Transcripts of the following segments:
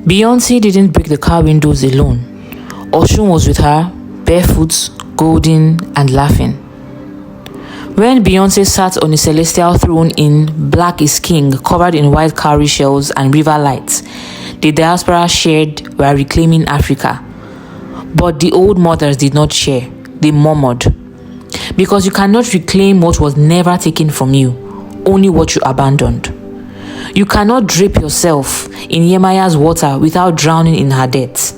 Beyoncé didn't break the car windows alone. Oshun was with her, barefoot, golden, and laughing. When Beyoncé sat on a celestial throne in Black is King, covered in white cowrie-shells and river lights, the diaspora shared, "We are reclaiming Africa." But the old mothers did not share. They murmured. Because you cannot reclaim what was never taken from you, only what you abandoned. You cannot drape yourself in Yemaya's water without drowning in her debts.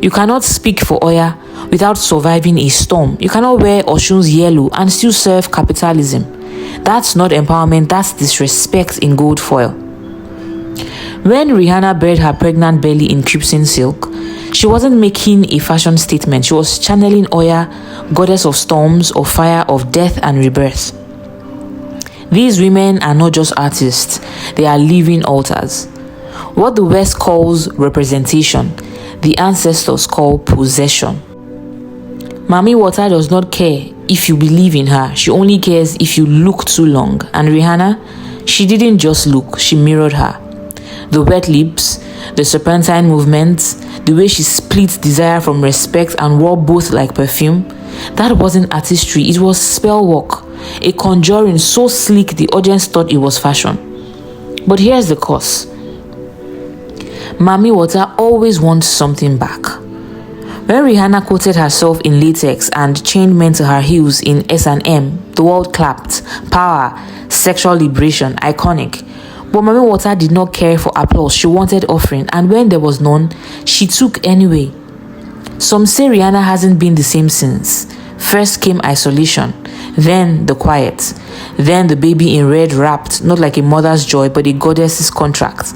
You cannot speak for Oya without surviving a storm. You cannot wear Oshun's yellow and still serve capitalism. That's not empowerment, that's disrespect in gold foil. When Rihanna bared her pregnant belly in crimson silk, she wasn't making a fashion statement. She was channeling Oya, goddess of storms, of fire, of death and rebirth. These women are not just artists, they are living altars. What the West calls representation, the ancestors call possession. Mami Wata does not care if you believe in her, she only cares if you look too long. And Rihanna, she didn't just look, she mirrored her. The wet lips, the serpentine movements, the way she split desire from respect and wore both like perfume, that wasn't artistry, it was spell work. A conjuring so sleek the audience thought it was fashion. But here's the cause. Mami Wata always wants something back. When Rihanna quoted herself in latex and chained men to her heels in S&M, the world clapped. Power, sexual liberation, iconic. But Mami Wata did not care for applause, she wanted offering, and when there was none, she took anyway. Some say Rihanna hasn't been the same since. First came isolation, then the quiet, then the baby in red wrapped, not like a mother's joy but a goddess's contract.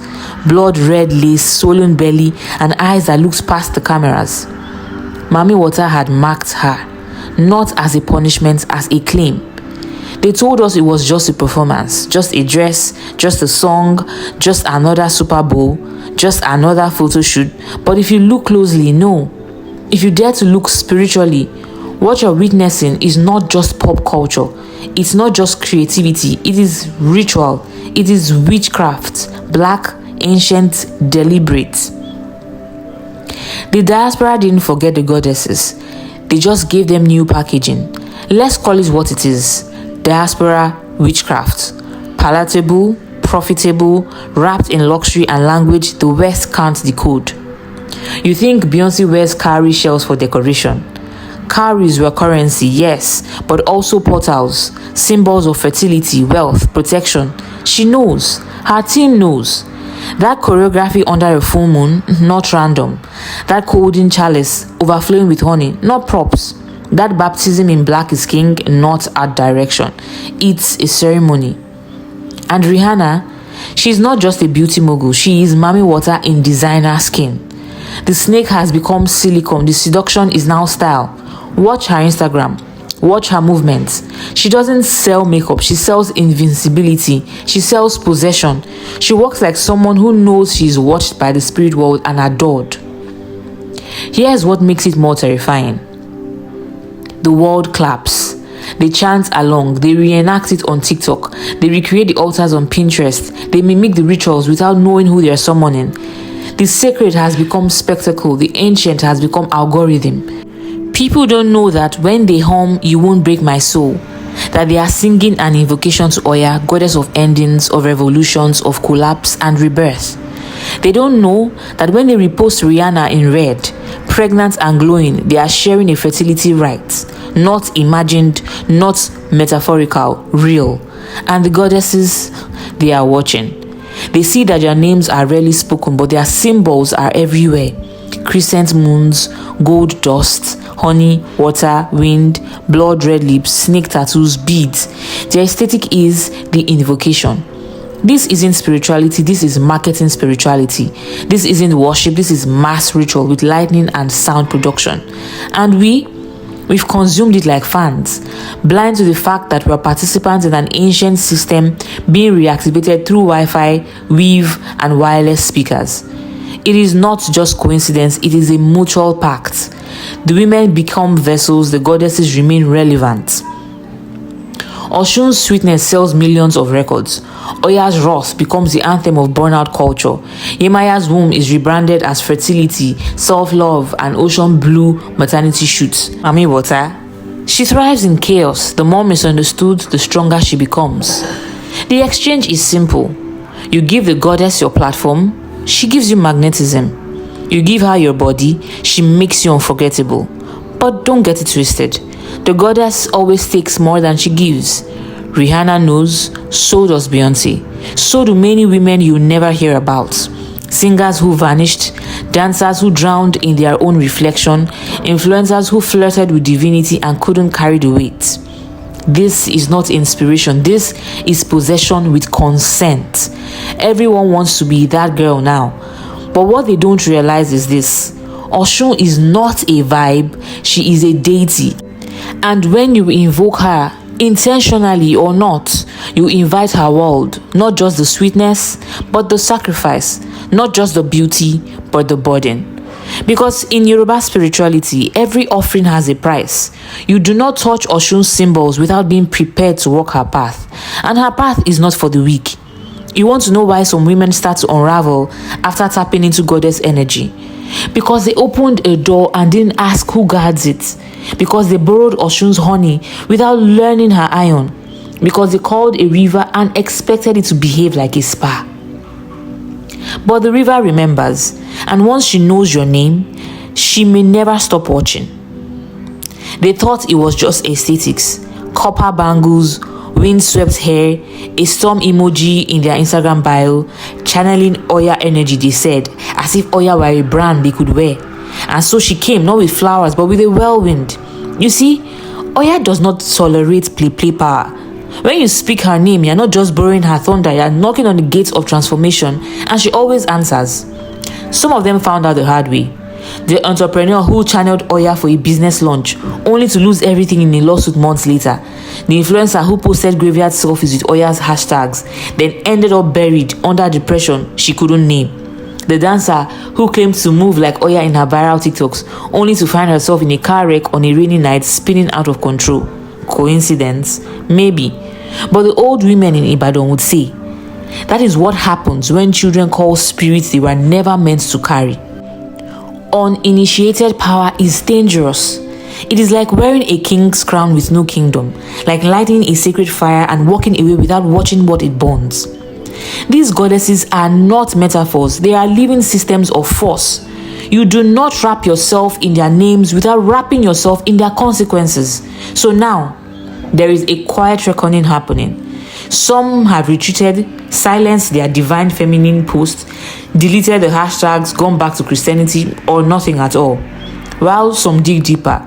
Blood red lace, swollen belly, and eyes that looked past the cameras. Mami Wata had marked her, not as a punishment, as a claim. They told us it was just a performance, just a dress, just a song, just another Super Bowl, just another photo shoot. But if you look closely, no. If you dare to look spiritually, what you're witnessing is not just pop culture. It's not just creativity. It is ritual. It is witchcraft. Black, ancient, deliberate. The diaspora didn't forget the goddesses. They just gave them new packaging. Let's call it what it is. Diaspora witchcraft. Palatable, profitable, wrapped in luxury and language the West can't decode. You think Beyoncé wears cowrie-shells for decoration. Cowries were currency, yes, but also portals, symbols of fertility, wealth, protection. She knows. Her team knows. That choreography under a full moon, not random. That golden chalice overflowing with honey, not props. That baptism in Black is King, not art direction. It's a ceremony. And Rihanna, she's not just a beauty mogul, she is Mami Wata in designer skin. The snake has become silicone, the seduction is now style. Watch her Instagram. Watch her movements. She doesn't sell makeup. She sells invincibility. She sells possession. She walks like someone who knows she's watched by the spirit world and adored. Here's what makes it more terrifying. The world claps. They chant along. They reenact it on TikTok. They recreate the altars on Pinterest. They mimic the rituals without knowing who they are summoning. The sacred has become spectacle. The ancient has become algorithm. People don't know that when they hum "You Won't Break My Soul," that they are singing an invocation to Oya, goddess of endings, of revolutions, of collapse and rebirth. They don't know that when they repost Rihanna in red, pregnant and glowing, they are sharing a fertility rite, not imagined, not metaphorical, real. And the goddesses, they are watching. They see that their names are rarely spoken, but their symbols are everywhere. Crescent moons, gold dust, honey, water, wind, blood red lips, snake tattoos, beads. Their aesthetic is the invocation. This isn't spirituality, this is marketing spirituality. This isn't worship, this is mass ritual with lightning and sound production. And we've consumed it like fans, blind to the fact that we're participants in an ancient system being reactivated through Wi-Fi, weave, and wireless speakers. It is not just coincidence, it is a mutual pact. The women become vessels, the goddesses remain relevant. Oshun's sweetness sells millions of records. Oya's wrath becomes the anthem of burnout culture. Yemaya's womb is rebranded as fertility, self-love, and ocean blue maternity shoots. Mami Wata. She thrives in chaos. The more misunderstood, the stronger she becomes. The exchange is simple. You give the goddess your platform, she gives you magnetism. You give her your body, she makes you unforgettable. But don't get it twisted. The goddess always takes more than she gives. Rihanna knows, so does Beyoncé. So do many women you never hear about. Singers who vanished, dancers who drowned in their own reflection, influencers who flirted with divinity and couldn't carry the weight. This is not inspiration, this is possession with consent. Everyone wants to be that girl now. But what they don't realize is this: Oshun is not a vibe, she is a deity. And when you invoke her, intentionally or not, you invite her world, not just the sweetness, but the sacrifice, not just the beauty, but the burden. Because in Yoruba spirituality, every offering has a price. You do not touch Oshun's symbols without being prepared to walk her path. And her path is not for the weak. You want to know why some women start to unravel after tapping into goddess energy? Because they opened a door and didn't ask who guards it. Because they borrowed Oshun's honey without learning her iron. Because they called a river and expected it to behave like a spa. But the river remembers, and once she knows your name, she may never stop watching. They thought it was just aesthetics, copper bangles, windswept hair, a storm emoji in their Instagram bio, channeling Oya energy, they said, as if Oya were a brand they could wear. And so she came, not with flowers, but with a whirlwind. You see, Oya does not tolerate play power. When you speak her name, you're not just borrowing her thunder, you're knocking on the gates of transformation, and she always answers. Some of them found out the hard way. The entrepreneur who channeled Oya for a business launch, only to lose everything in a lawsuit months later. The influencer who posted graveyard selfies with Oya's hashtags, then ended up buried under depression she couldn't name. The dancer who claimed to move like Oya in her viral TikToks, only to find herself in a car wreck on a rainy night spinning out of control. Coincidence? Maybe. But the old women in Ibadan would say, that is what happens when children call spirits they were never meant to carry. Uninitiated power is dangerous. It is like wearing a king's crown with no kingdom, like lighting a sacred fire and walking away without watching what it burns. These goddesses are not metaphors, they are living systems of force. You do not wrap yourself in their names without wrapping yourself in their consequences. So now, there is a quiet reckoning happening. Some have retreated, silenced their divine feminine posts, deleted the hashtags, gone back to Christianity, or nothing at all, while some dig deeper.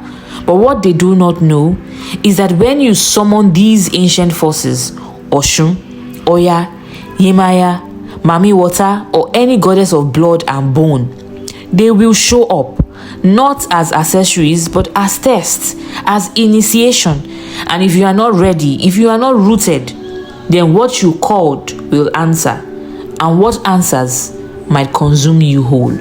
But what they do not know is that when you summon these ancient forces, Oshun, Oya, Yemaya, Mami Wata, or any goddess of blood and bone, they will show up, not as accessories, but as tests, as initiation. And if you are not ready, if you are not rooted, then what you called will answer, and what answers might consume you whole.